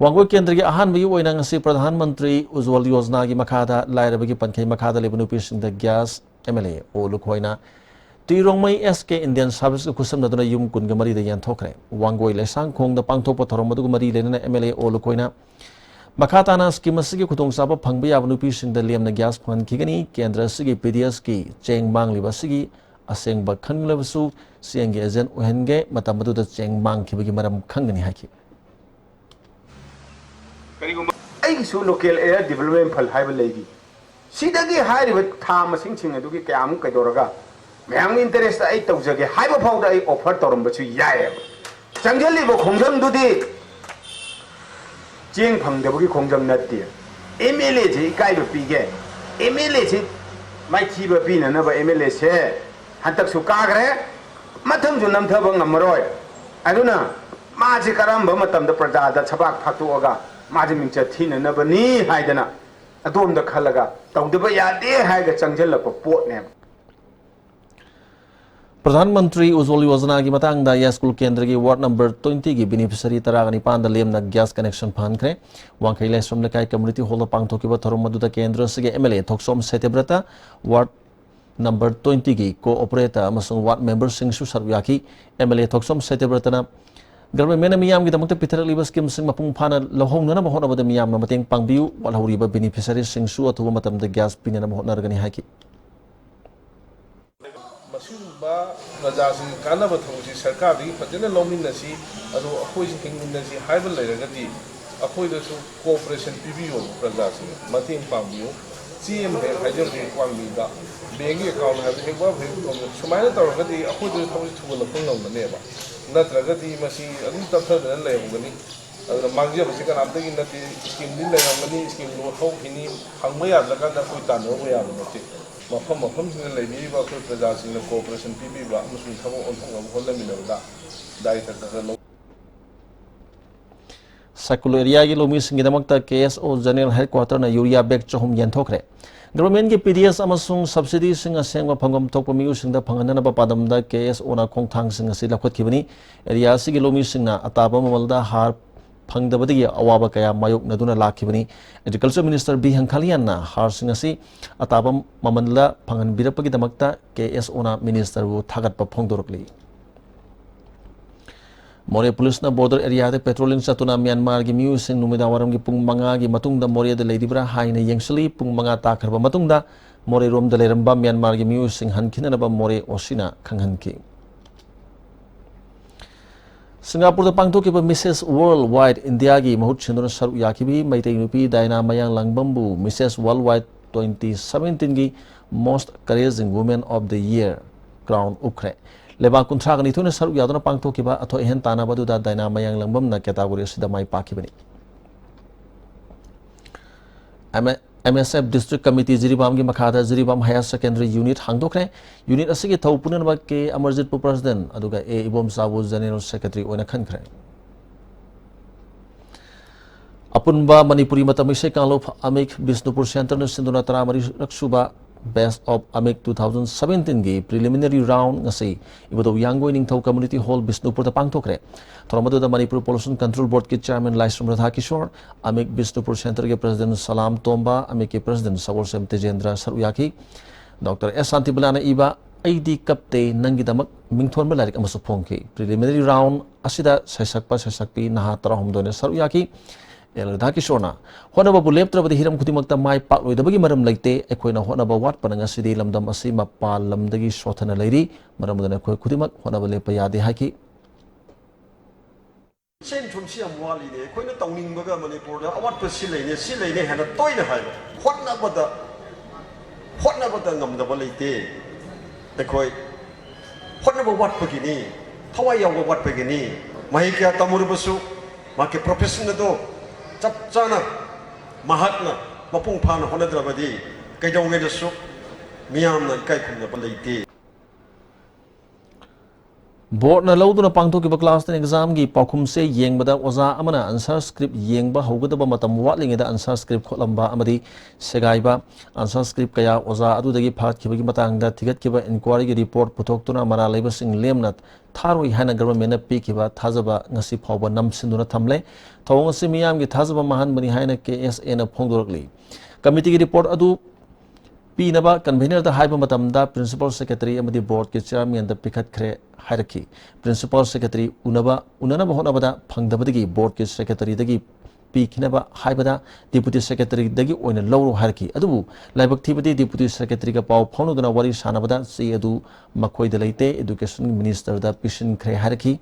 वांगोई केंद्र की अहानबी ओइना ngasi प्रधानमंत्री उज्ज्वल योजना की मखादा लाइरबगी पनखै मखादा लेबनु पिसिंग द गैस एमएलए ओ लुखोइना तिरोंगमई एसके इंडियन सर्विस खुसमदुना युम कुनग मरी द यानथोखरे वांगोई लेसांग खोंग द पांगथोप थोरमदु मरी लेना एमएलए ओ लुखोइना मखाताना स्कीम असगी खुतोंगसाब फंगब याबनु पिसिंग द लेमना गैस फनखिगनी केंद्र असगी पीडीएस की चेंग मांगलिबसगी असेंगब खंगलबसु सिएंगे एजेंट ओहनगे मतमदु द चेंग मांगखिबगी मरम खंगनी हाकि ꯑꯩꯒꯤꯁꯨ ꯂꯣꯀꯦꯜ ꯑꯦꯔꯤꯌꯥ ꯗꯤꯕꯦꯂꯞꯃꯦꯟ ꯐꯜ ꯍꯥꯏꯕ ꯂꯩꯔꯤ ꯁꯤꯗꯒꯤ ꯍꯥꯏꯔꯤꯕ ꯊꯥ ꯃꯁꯤꯡꯁꯤꯡ ꯑꯗꯨꯒꯤ ꯀꯌꯥꯃꯨꯛ ꯀꯩꯗꯧꯔꯒ ꯃꯌꯥꯝꯒꯤ ꯏꯟꯇꯔꯦꯁꯇ ꯑꯩ ꯇꯧꯖꯒꯦ ꯍꯥꯏꯕ ꯐꯥꯎꯗ ꯑꯩ ꯑꯣꯐꯔ ꯇꯧꯔꯝꯕꯁꯨ ꯌꯥꯏꯑꯕ ꯆꯪꯁꯤꯜꯂꯤꯕ ꯈꯣꯡꯖꯪꯗꯨꯗꯤ ꯆꯦꯡ ꯐꯪꯗꯕꯒꯤ ꯈꯣꯡꯖꯪ ꯅꯠꯇꯦ ꯑꯦꯝ ꯑꯦꯜ ꯑꯦꯁꯤ ꯏꯀꯥꯏꯕ ꯄꯤꯒꯦ ꯑꯦꯝ ꯑꯦꯜ ꯑꯦꯁꯤ ꯃꯥꯏꯊꯤꯕ ꯄꯤꯅꯅꯕ ꯑꯦꯝ ꯑꯦꯜ ꯑꯦꯁꯦ ꯍꯟꯗꯛꯁꯨ ꯀꯥꯈ꯭ꯔꯦ ꯃꯊꯪꯁꯨ ꯅꯝꯊꯕ ꯉꯝꯃꯔꯣꯏ ꯑꯗꯨꯅ माजे करम प्रजा छबाक फाटोगा माजे मिंच थीनबनी हाइदना अदोम खलगा तौदब यादे हाइग चंगजलप पोटने प्रधानमंत्री उज्ज्वल योजना की मतंगदा स्कूल केंद्र की वार्ड नंबर 20 की बेनिफिशियरी तरागनी पांदा लेमना गैस कनेक्शन फानखरे वांखै लेसोम लेकाय कम्युनिटी हॉल पांगथोकिबा थोरम मदुदा केंद्र से MLA Thoksom Satyabrata ward number 20 की कोऑपरेटर अमसुंग वार्ड मेंबर सिंगसु सरयाकी एमएलए थोक्सोम सेतेब्रतना गवर्नमेंट मियाम की दमक पिथरलिबा स्कीम सिंग मपुंग फाना लहोंगना होनबद मियाम मतेंग पांगबियु वालहौरिबा बेनिफिशियरी सिंगसु अथुबा मतमद गैस पिनना होनरगनी हाकि मसिबा प्रजा सिंग कानब थौसी सरकार दी फजन लौमिनसी अदो अखोइ सिंग हिंगमिनसी हाइबल लेरगदी अखोइदसु कोऑपरेशन पिबियो प्रजा सिंग मतेंग पांगबियु सीएम हे हाइजर दे क्वांगमीदा बैंक अकाउंट हाइब हेबा हेब सुमाइना तौरगदी अखोइदसु थौसी थुगलखं नौमनेबा नत्रगदी मसी अदुम तफदन लेहोगनी अदुना मांगजेबसि कनामतगी नति स्कीम दिन लेरमनी स्कीम लो थौखिनी फंगबा यादलकांदा कोइ तानोबा याब नति मफम मफम सिंग लेबिबा कोइ प्रजा सिंग कोऑपरेशन पिबिबा अमसुं थबो ओनथंगा होलमिनबदा दायित्व तदलो सेकुलर एरिया की लोमी सिंग दमकता केएसओ जनरल हेडक्वार्टर ना यूरिया बैग चहुम यंथोखरे गवर्नमेंट की पीडीएस अमसुंग सब्सिडी सिंग असेंग फंगम थोप मियु सिंग द फंगनना पादमदा केएसओ ना खोंथांग सिंग असि लखोतखिबनी एरिया सिगी लोमी सिंग ना अताबा ममलदा हार फंगदबदगी अवाबा कया मायोक नदुना लाखिबनी एग्रीकल्चर मिनिस्टर बी हंखालियन ना हार सिंग असि अताबा ममलदा फंगन बिरपगी दमकता केएसओ ना मिनिस्टर बु थागतपा फोंदोरकली मोरे पुलिस ना बॉर्डर एरिया दे पेट्रोलिंग चतुना म्यांमार की म्यूसिंग नुमिदा वारम की पुंग मंगा की मतुंगदा मोरे दे लेदिब्रा हाइना यंगसली पुंग मंगा ताखरबा मतुंगदा मोरे रोम दे लेरंबा म्यांमार की म्यूसिंग हनखिनबा मोरे ओसिना खंगहनकी सिंगापुर द पांगथोकिबा मिसेस वर्ल्ड वाइड इंडिया की महूत छिंदुना सरुक याखिबी मैतै नुपी दाइना मयांग लांगबंबु मिसेस वर्ल्ड वाइड 2017 की most courageous women of the year crown उखरे लेबा कुंथ्रा गनी थुने सरुक यादना पांगथोकिबा अथो एहन तानाबदुदा दाइना मयांग लांगबमना कैटेगोरी सिदा माई पाखिबनी एमएसएफ डिस्ट्रिक्ट कमिटी जिरीबाम की मखादा जिरीबाम हायर सेकेंडरी यूनिट हांगदोखरे यूनिट असगी थौ पुननबा के अमरजीत पु प्रेसिडेंट अदुगा ए इबोम साबु जनरल सेक्रेटरी ओना खनखरे अपुनबा मणिपुरी मतमिसे कालो अमिक बिष्णुपुर सेंटर न सिंधुना तरामरी रक्षुबा बेस्ट ऑफ अमिक 2017 की preliminary round ngasi ibado yanggoi ningthau community hall bisnupur da pangthokre thoromadu da manipur pollution control board के chairman लाइसम राधा किशोर अमिक बिष्णुपुर सेंटर के प्रेसिडेंट सलाम तोम्बा अमिक के प्रेसिडेंट सवल सेम तेजेंद्र सरुयाकी डॉक्टर एस शांतिबलाना इबा आईडी कपते नंगी दमक मिंगथोन लाइक अमसु फोंकी प्रिलिमिनरी राउंड असिदा सैसकपी नहा तरहमदोने सरुयाकी राधा किशोरना होनबु लेप्त्रबदि हिरम खुदिमक्ता माय पाकलोइदबगी मरम लेते अखोइना होनब वाटपन ngasi lamdam asi mapal lamdagi sothana leiri maramdana khoi खुदिमक होनब लेप यादे हाकी सेन थुमसी हम वाली ने कोइना तौनिंगबगा मणिपुर दा अवाट सिलेने हेना तोइना हाइबा होनबदा ngamdaba leite देखोइ होनब वाटपगिनी थवाइ याव वाटपगिनी माहिक्या तमुरबसु माके प्रोफेशन दो चप चाना महात्मा मपुंग फाना होनद्रबदी कैदौंगेदसु मियामना इकाइ खुमनबा लेते Board na lauduna pangthokiba class 10 exam gi paukhumse yengbada oza amana answer script yengba haugadaba matam watlingeda answer script kholamba amadi segaiba answer script kaya oza adudagi phatkibagi matangda thigatkiba inquiry gi report puthoktuna mara leiba sing lemna tharoi hana government na pikiba thajaba ngasi phawba namsinduna thamle thawng se miyam gi thajaba mahan bani haina KSA na phongdorkli committee gi report adu Pinaba convener da haiba matamda principal secretary amadi board ke chairman da pikhat khre hairaki principal secretary unana honabada phangdabadagi board ke secretary dagi pikhinaba haibada deputy secretary dagi oina lawro hairaki adubu laibak thibadi deputy secretary ka paw phaunuduna wari sanabada si adu makhoi da leite education minister da pishin khre hairaki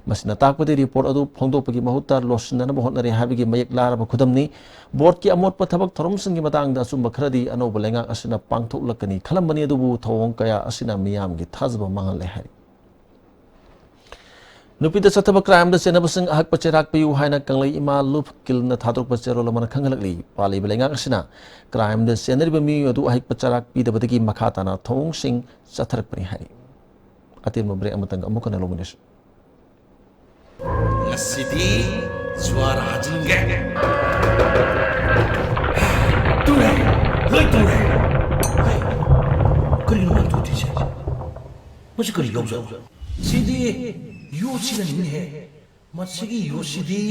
masina takpadi report adu phongdopagi mahutta losnana bahotnare habigi mayek laraba khudamni board ki amot pathabak thorom singi matang da sum bakhradi anoba lenga asina pangthok lakani khalambani adubu thawong kaya asina miyam gi thazba mangal le hai Nupida sataba crime da senabasing ahak pacherak piu haina kanglai ima lup kilna thadrok pachero lamana khangalakli pali belenga asina crime da senariba mi adu ahik pacherak pi da badagi makhatana thawong sing satharak pani hai atir mabre amatang amukana lominesh Ngasidi suara jengge Ture Loi ture Kari naman tu tise Masa kari yawza Sidi Yosi na nini hai Matsigi yosi di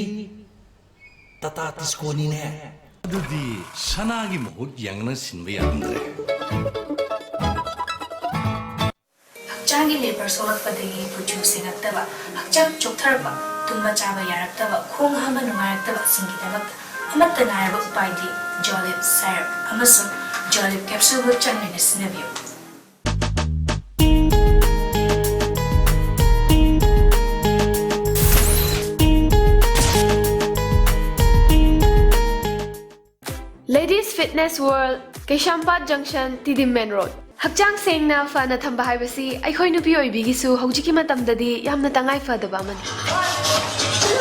Tata tisko nini hai Adudi sanagi mahut yang na sinba yandre Hakchangi labor solakpadagi producing aktaba hakchang choktarba tumba chaba yaraktaba khong hama nungayaktaba singidabak amatta nairaba upaidi jolib syrup amasung jolib capsule bu changne sinabiyo Ladies Fitness World, Keshampat Junction, Tidim Main Road. Hakchang sengna fana thamba haibasi aikhoi nupi oibigisu hojiki matamdadi yamna tangai fadaba mani. 1, 2,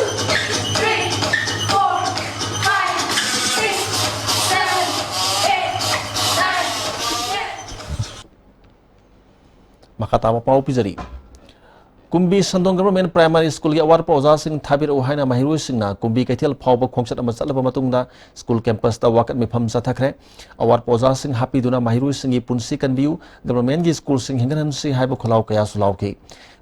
3, 4, 5, 6, 7, 8, 9, 10. Makatama pau pizari Kumbi Sandong Government Primary School ya warpa oza sing thabir uhaina mahiru singna kumbi kaithel phawba khongsat ama chalaba matungda school campus ta wakat mifam sathakre awarpa oza sing happy duna mahiru singi punsi kanbiu government gi school sing hingan si haiba kholau kaya sulau ki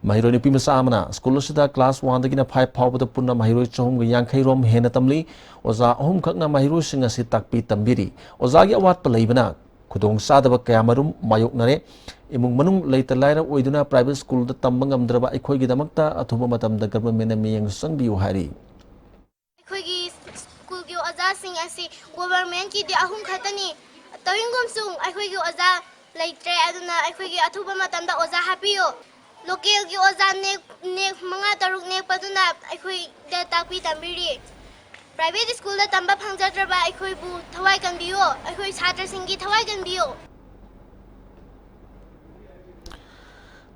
mahiru ni pimasa amana school sida class 1 dagina 5 phawba da punna mahiru chahum gi yankhai rom hena tamli oza ahum khakna mahiru singa si takpi tambiri oza gi awat pa leibana khudong sadaba kaya marum mayok nare imung manung leita laira oiduna private school da tamba ngamdraba aikhoi gi damakta athuba matam da government na miyang sangbiu hari aikhoi gi school gi oza sing asi government ki di ahum khatani tawingom sung aikhoi gi oza leitre aduna aikhoi gi athuba matam da oza happyo local gi oza ne manga taruk ne paduna aikhoi da takpi tambiri private school da tamba phangjadraba aikhoi bu thawai kanbiyo aikhoi chhatra sing gi thawai kanbiyo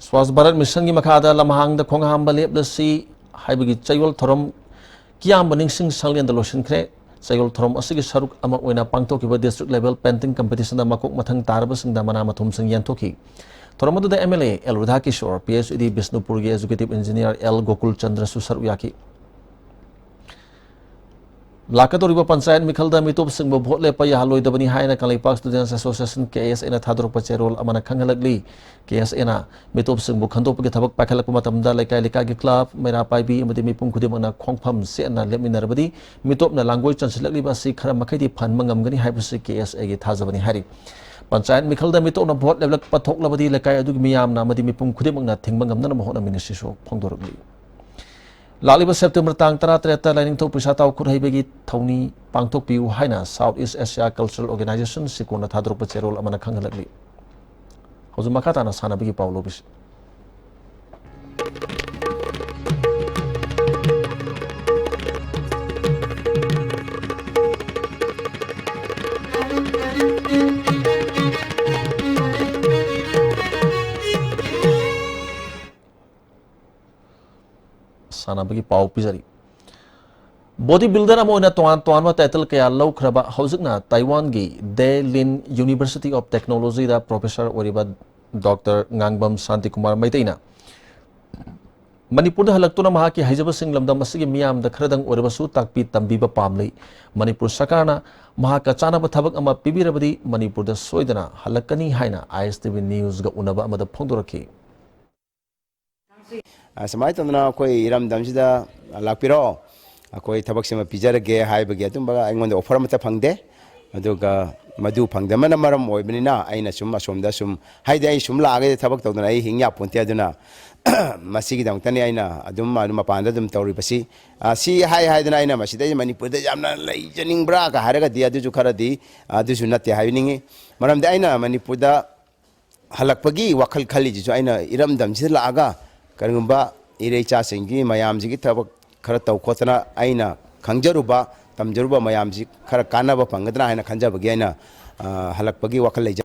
Swasth Bharat Mission gi makhada lamhang da khongham balep da si haibagi chayol thorom kiyam baning sing sanglen da lotion khre chayol thorom asigi saruk ama oina pangtok ki district level painting competition da makok mathang tarba sing da mana mathum sing yantoki thorom da MLA L Rudha Kishore PhD Bisnupur gi executive engineer L Gokul Chandra Susar uyaki Lakatoriba Panchayat Mikhalda Mitop Singh Bhot Lepa Yahaloi Dabani Haina Kalipak Students Association KSA na Thadrok Pacherol Amana Khangalagli KSA na Mitop Singh Bukhandop Gi Thabak Pakhalak Matamda Lekai Lekagi Club Mera Paibi Amadi Mipum Khudimana Khongpham Se na Lepminarbadi Mitop na Langoi Chansilakli Basi Khara Makhai Phan Mangamgani Haibasi KSA gi Thajabani Hari Panchayat Mikhalda Mitop na Bhot Leblak Pathok Labadi Lekai Adu Miyam na Amadi Mipum Khudimana Thingmangamna Mohona Ministry Phongdoragli Laliba September tang tara treta lining to pisa tau kurhaibegi thauni pangthok piu haina South East Asia Cultural Organization sikona thadrok pacherol amana khanghalakli hoju makata na sanabegi paulo bis sana bagi pau pizari bodybuilder amona toan title kaya low khraba haujikna Taiwan gi Daelin University of Technology da professor oriba Dr. Ngangbam Santi Kumar Maiteina Manipur halaktu na mahaki haijabasing lamdam asigi miyam da khradang orabasu takpi tambiba pamlei Manipur sakarna mahaka chanaba thabak ama pibirabadi Manipur da soidana halakani haina ISTV News ga unaba amada phongdoraki Samai tandana koi iram damsida lakpiro koi thabak sima pijarage haibagi atum baga aingonda offer mata phangde aduga madu phangdamana maram oibnina aina sum asomda sum haide ai sum laage thabak tawdana ai hingya ponte aduna masigi dangtani aina adum mapanda dum tawri basi si hai dana aina masida Manipur da jamna lai janing bra ka haraga dia du khara di adu sunate hainingi maram da aina Manipur da halakpagi wakhal khali ji aina iram damsi laaga karumba irecha singi mayam ji thabak khara taw khotana aina khangjaruba tamjaruba mayam ji khara kanaba pangadra aina khanjabagi aina halakpagi wakhal lai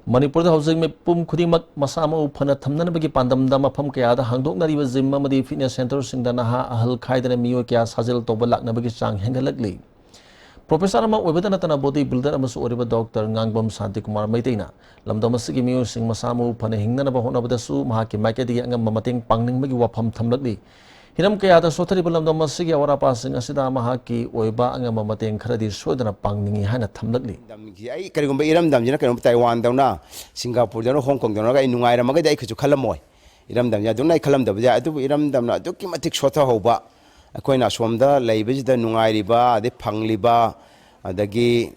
Manipur da housing me pum khudimak masama uphana thamnana bagi pandam da mafam kaya da hangdok nari ba gym amadi fitness center sing da naha ahal khaidana miyo kya sajil toba lakna bagi chang hengalakli Professor ama oibada natana body builder amasu oriba doctor ngangbam Santi Kumar Maiteina lamdam asigi miyo sing masama uphana hingnana ba hona bada su mahaki maikedi angam mamateng pangning bagi wafam thamlakli Hiram kaya da sotari lamdam asigi awara pasing asida mahaki oiba angam mamateng kharadi soidana pangningi hana thamlakli ai karigumba iram damjina karigumba Taiwan dauna Singapore dauna Hong Kong dauna ga inungai ramaga dai khuju khalamoi iram damja dauna ai khalam dabja adu iram damna adu ki matik sotha hoba akoina somda leibajida nungai riba ade phangliba adagi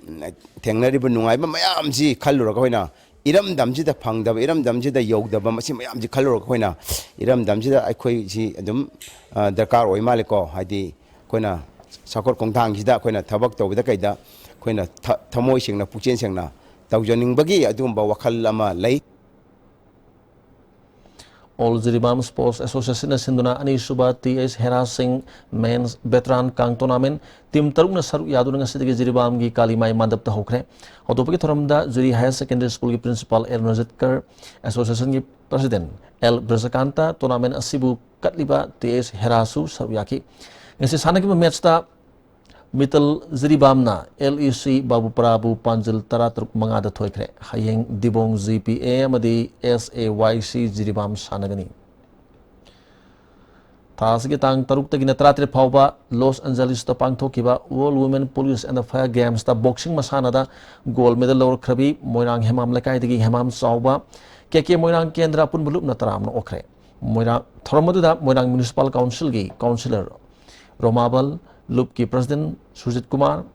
thengnari bu nungai ba mayam ji khallura ga hoina iram damjida phangdaba iram damjida yogdaba masi mayam ji khallura ga hoina iram damjida akoi ji adum darkar oi maliko hadi koina sakor kongthang jida koina thabak tawbida kaida koina thamoi singna puchen singna tawjaning bagi adumba wakhal ama lei All Jiribam Sports Association sinduna ani suba TS Harassing Men's Veteran Kang Tournament team taruk na saru yadu nga sidigi Jiribam gi kalimai mandap ta hokre otopagi thoramda Jiri Higher Secondary School gi principal El Nazitkar Association gi president El Brazakanta tournament asibu katliba TS Harasu saru yaki ngasi sanagi match ta Mital Jiribamna LEC Babu Prabu Panjil Taratruk Mangada Thoikre Hayeng Dibong GPA Amadi SAYC Jiribam Sanagani Tasigi Tang Taruk Tagina Tratre Pauba Los Angeles to Pangtokiba World Women Police and the Fire Games ta boxing masanada gold medal lor Krabi Moirang Hemam Lakai Digi Hemam Sauba Keke Moirang Kendra Pun Bulup Nataram no Okre Moirang Thormaduda Moirang Municipal Council gi Councillor Romabal Loop ki President Sujit Kumar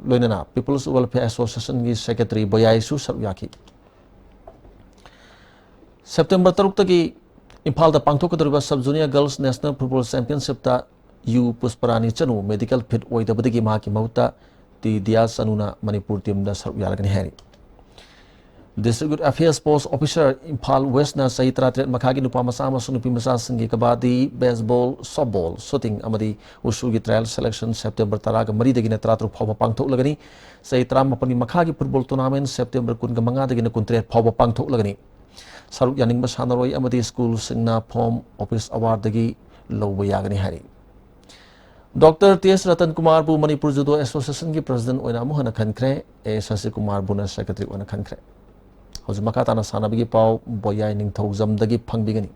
Loinana People's Welfare Association ki Secretary Boyaisu Saryaki September 3 tagi Impal da pangthokadriba Sub Junior Girls National Football Championship ta U Pusparani Chanu medical fit oidabadigi mahaki mahuta ti dia sanuna Manipur team da saryalagani hari District Affairs Post Officer Impal West na sahi tratret makhagi nupa masama sunupi masa singi kabadi baseball softball shooting amadi usu gi trial selection September taraga mari dagina tratru phawba pangthok lagani sahi tram mapani makhagi football tournament September kun ga manga dagina kuntret phawba pangthok lagani saruk yaning basanaroi amadi school singna form office award dagi loba yagani hari Dr. T.S. Ratan Kumar bu Manipur Judo Association gi president oina mohana khankre A. Sasi Kumar bu na secretary oina khankre Makatana Sanabigi Pau Boyai Ningthozam Dagi Pangbigani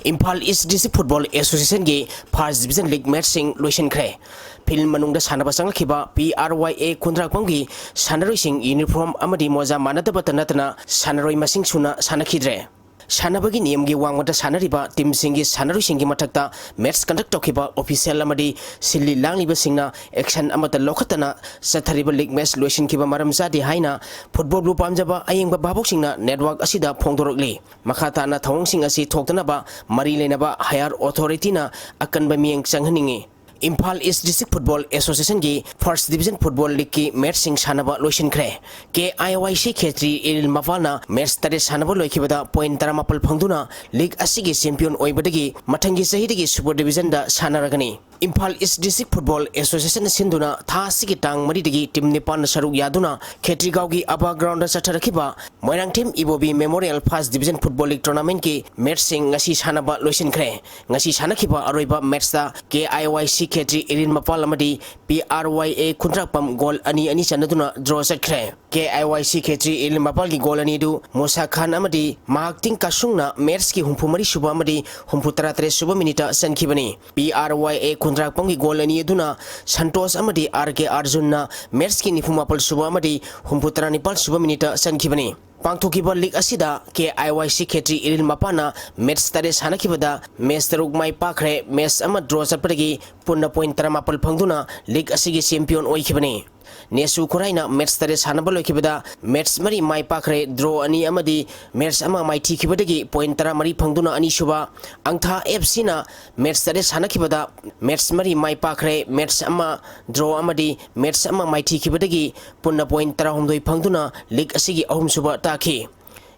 Impal East District Football Association gi First Division League matching loisin khre film manungda sanaba sangkhiba PRYA Kundrak Panggi sanaroi sing uniform amadi moja manadaba tanatana sanaroi masing suna sanakhidre sanabagi niyamgi wangmata sanariba team singi sanaroi singi mathakta match conduct tokhiba official amadi silli langliba singna action amata lokhatana sathariba league match loisin khiba maram jadi haina football group amjaba ayengba babok singna network asida phongdorokli makhata na thawong sing asi thoktanaba mari lenaba higher authority na akanba mieng changhaningi Impal East District Football Association gi First Division Football League ki match sing sanaba loisin khre KIYC Khetri Eril Mawalna match tare sanaba loikhibada point 18 phangduna league asigi champion oibadagi mathangi sahidagi Super Division da sanaragani Imphal East District Football Association Sinduna Tha Sigi Tang Maridigi Team Nipan Saruk Yaduna Khetrigaugi Aba Ground Satarakiba Moirang Team Ibobi Memorial First Division Football League Tournament ki match sing ngasi sanaba loisin khre ngasi sanakiba aroiba match ta KIYC Khetri Irin Mapal amadi PRYA Kuntrakpam goal ani chanaduna draw set khre KIYC Khetri Irin Mapal ki goal ani du Musa Khan amadi Mahakting Kasungna match ki humpumari suba amadi humputara suba minita sankhibani PRYA Kuntrakpam ki goal ani duna Santos amadi RK Arjunna match ki nifumapal suba amadi humputara nipal suba minita sankhibani Pangthokiba League asida KIYC Khetri Irin Mapana match tare sanakibada match taruk mai pakre match ama draw sapagi punna point 30 phangduna league asigi champion oikhibani Nesu Koraina match tare sanaba loikibada match mari mai pakre draw ani amadi match ama mai thikibadagi point 30 phangduna ani shuba Angtha FC na match tare sanakibada match mari mai pakre match ama draw amadi match ama mai thikibadagi punna point 30 phangduna league asigi ahum suba taki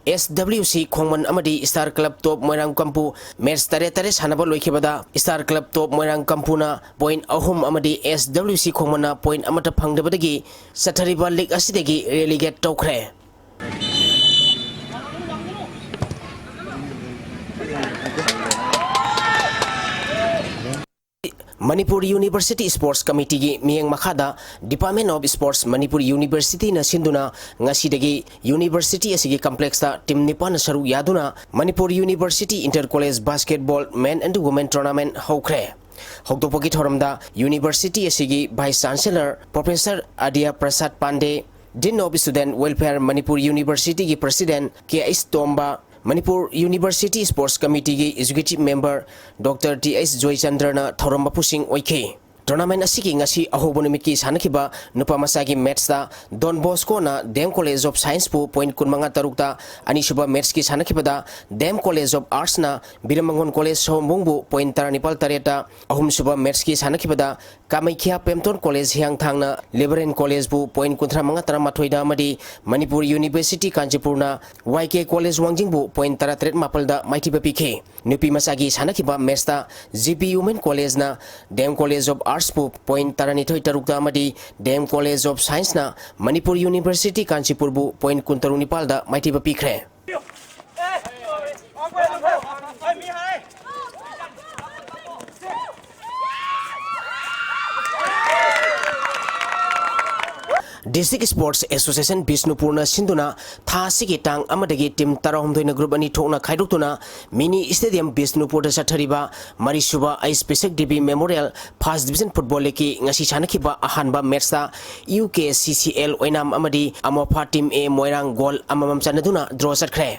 SWC Khongman amadi Star Club Top Moirang Kampu match tare sanaba loikibada Star Club Top Moirang Kampuna point ahum amadi SWC Khongmana point amata phangdabadagi sathariba league asidagi relegate tokre Manipuri University Sports Committee gi miyang makada Department of Sports Manipuri University na sinduna ngasidagi University asigi complex ta team nipan saru yaduna Manipuri University Inter-College Basketball Men and Women Tournament hokre hokdopagi thoramda University asigi Vice Chancellor Professor Adia Prasad Pandey Dean of Student Welfare Manipur University gi President K.S. Tomba Manipur University Sports Committee ki Executive Member Dr. T.S. Joy Chandrana Thoram Pusing Oike. Tournament asiki ngasi ahobo numit ki sanakiba nupa masagi match ta Don Bosco na Dem College of Science pu point kun mga tarukta ani suba match ki sanakibada Dem College of Arts na Biramangon College Sombongbu point 39 tareta ahum suba match ki sanakibada Kamaikya Pemton College hiang thangna Liberan College bu point kunthra mga taramathoida amadi Manipur University Kanchipur na YK College Wangjing bu point 33 mapalda maiti bapike nupi masagi sanakiba match ta GP Women College na Dem College of Arts pu point 32 tarukta amadi Dem College of Science na Manipur University Kanchipur bu point kuntaruni palda maiti bapikre District Sports Association Bisnupurna Sinduna Tha Sigi Tang amadagi team tarahumdoina group ani thokna khaidokuna mini stadium Bisnupur da sathariba Marisuba I Specific DB Memorial First Division Football League ngasi sanakiba ahanba match ta UK CCL oinam amadi Amopa team A Moirang goal amamam chanaduna draw satkre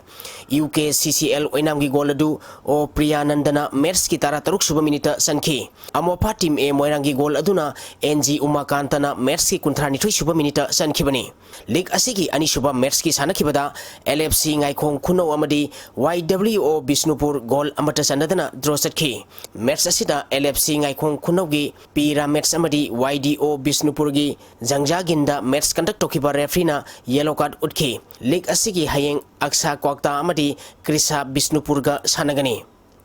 UK CCL oinam gi goal adu o Priyanandana match ki tara taruk suba minute sankhi Amopa team A Moirang gi goal aduna NG Umakantana match ki kuntrani thui suba minute sankibani league asigi ani suba match ki sanakibada LFC Ngaikong Kuno amadi YWO Bisnupur goal amata sanadana draw satkhi match asida LFC Ngaikong Kuno gi Pira match amadi YDO Bisnupur gi Jangjaginda match conduct tokiba referee na yellow card utkhi league asigi hayeng Aksa Kwakta amadi Krisa Bisnupur ga sanagani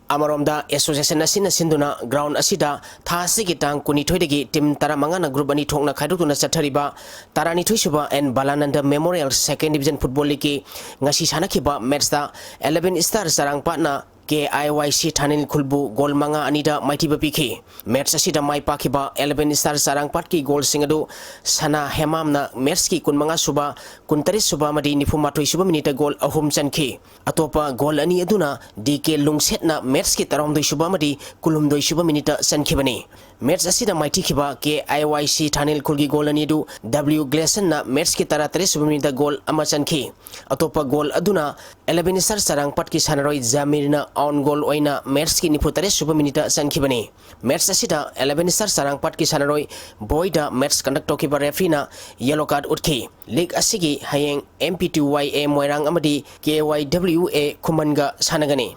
Amaromda Association asina sinduna ground asida Tha Sigi Tang kunithoidagi team taramanga na group ani thokna khaidokuna sathariba tarani thuisuba and Balananda Memorial Second Division Football League ngasi sanakiba match ta 11 Star Sarang Patna KIYC Thanin Khulbu goal manga anida maiti bapiki match asida mai pakiba 11 Star Sarang Pat ki goal singadu sana hemam na match ki kun manga suba kuntari suba madi nifumatoi suba minute goal ahum chanki atopa goal ani aduna DK Lungset na match ki taramdoi suba madi kulumdoi suba minute sankhibani match asida maiti kiba KIYC Thanil Khulgi goal ani du W Gleason na match ki taratare suba minute goal ama chanki atopa goal aduna 11 Star Sarang Pat ki sanaroi Zamir na on goal oina match ki niputare suba minute sankibani match asida 11 Star Sarang Pat ki sanaroi boida match conduct tokiba referee na yellow card utkhi league asigi hayeng MP2YA Moirang amadi KYWA Kumanga sanagani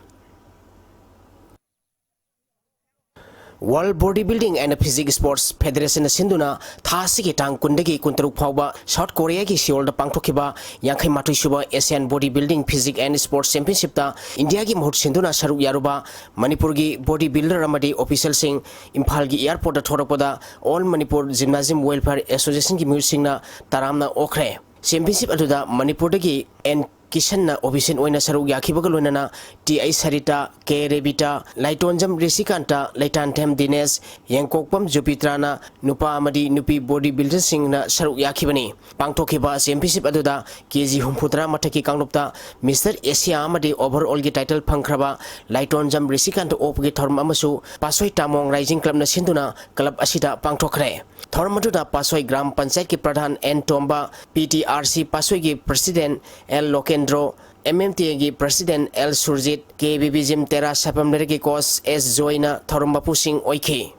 World Bodybuilding and Physique Sports Federation Sinduna Thasiki Tang Kundagi Kuntaruk Pauba South Korea ki Seoul da Pangtokiba Yankai Matu Shuba Asian Bodybuilding Physique and Sports Championship ta India ki Mahut Sinduna Saruk Yaruba Manipur ki bodybuilder amadi official sing Imphal ki airport da Thorapoda All Manipur Gymnasium Welfare Association ki Mute Singna Taramna Okre Championship aduda Manipur dagi and Kishan Obisin Oina Saru Yakibagaluna, T.I. Sarita, K. Rebita, Laitonjam Risikanta, Laitantem Dines, Yankokpam Jupitrana, Nupa Amadi Nupi Bodybuilder Singna Saru Yakibani, Pangtokiba, Championship Aduda, KZ Humputra Mataki Kanglupta, Mr. Asia Amadi overall title Pankraba, Laitonjam Risikanta Opgi Tormamasu, Pasoi Tamong Rising Club Nasinduna, Club Asida Pangtokre. Thormaduda Pasoi Gram Pansai ki Pradhan N Tomba, PTRC Pasoi ki President L Lokendro, MMTA ki President L Surjit, KBB Jim Tera Sapamler ki Kos S Zoina Thorumba Pusing Oiki.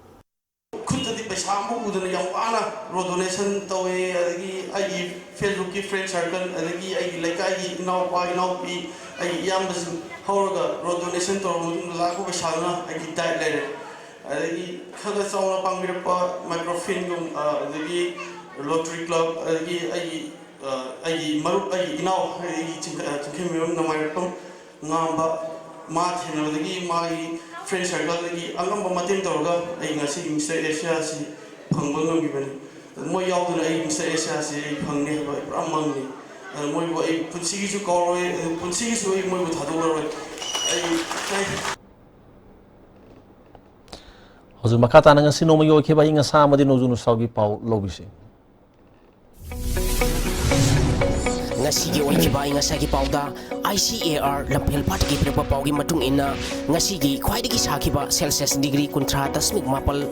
Kuntadi Peshambu Udana Yamana, donation to a Facebook friend circle, and like I now by now be a Yambas Horaga, donation to Lago Shana, I get that later. Kada sauna pangmirpa microfilm the Rotary Club ay marup ay inaw ay chimkemium na mayroon ngamba math hinawagi mai friend circle lagi angam matin torga ay ngasi Mr. Asia si phangbang ngibani mo yaw na ay Mr. Asia si phangni ba amang ni mo bo ay punsigi su koroi punsigi su ay mo thador ay Hozu makata nang sino mo yo ke ba inga sama di nozunu saugi pau lobisi. Ngasi gi oi ba inga sagi pauda ICAR lampel pat gi prepa pau gi matung ina ngasi gi khwai gi saki ba Celsius degree kuntra tasmik mapal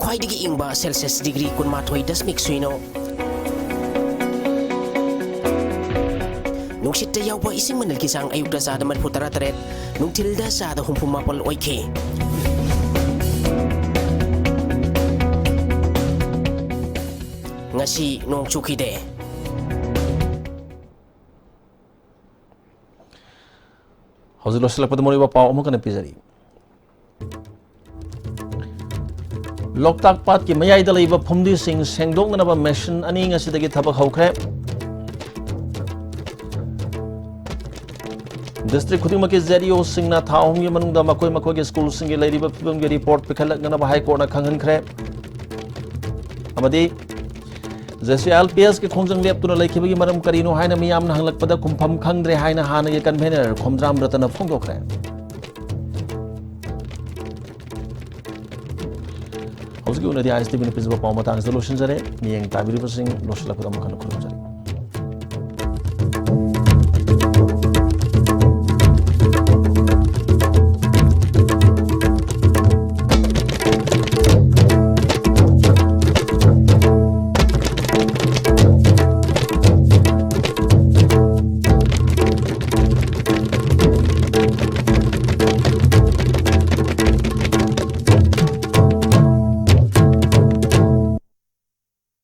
khwai gi ingba Celsius degree kun mathoi dasmik suino Nungshita yawa ising manal kisang ayuk da sa da manputara taret nung tilda sa da humpumapal oike. Ngasi nung chukide. Hozilo sila pada mori ba pao mo kana pizari. Loktak pat ki mayai da laiba phumdi sing sengdong na ba mission ani ngasi dagi thabak hawkre. District Khudimaki ZDO Singna Thawm Yamanunda Makoi Makogi School Singi Lady Bapum report Pikalak Ganaba High Court Kangan Kre Amadi Zesu LPS ki Khonjang Lep to Lake Maram Karino Haina Miam Hanglak Pada Kumpam Kangre Haina Hana Convener Komdram Ratana Fongo Kre How's going to the ISTV Pizza Pomatan solutions are Niang Tabiri Sing Losla Kudamakano.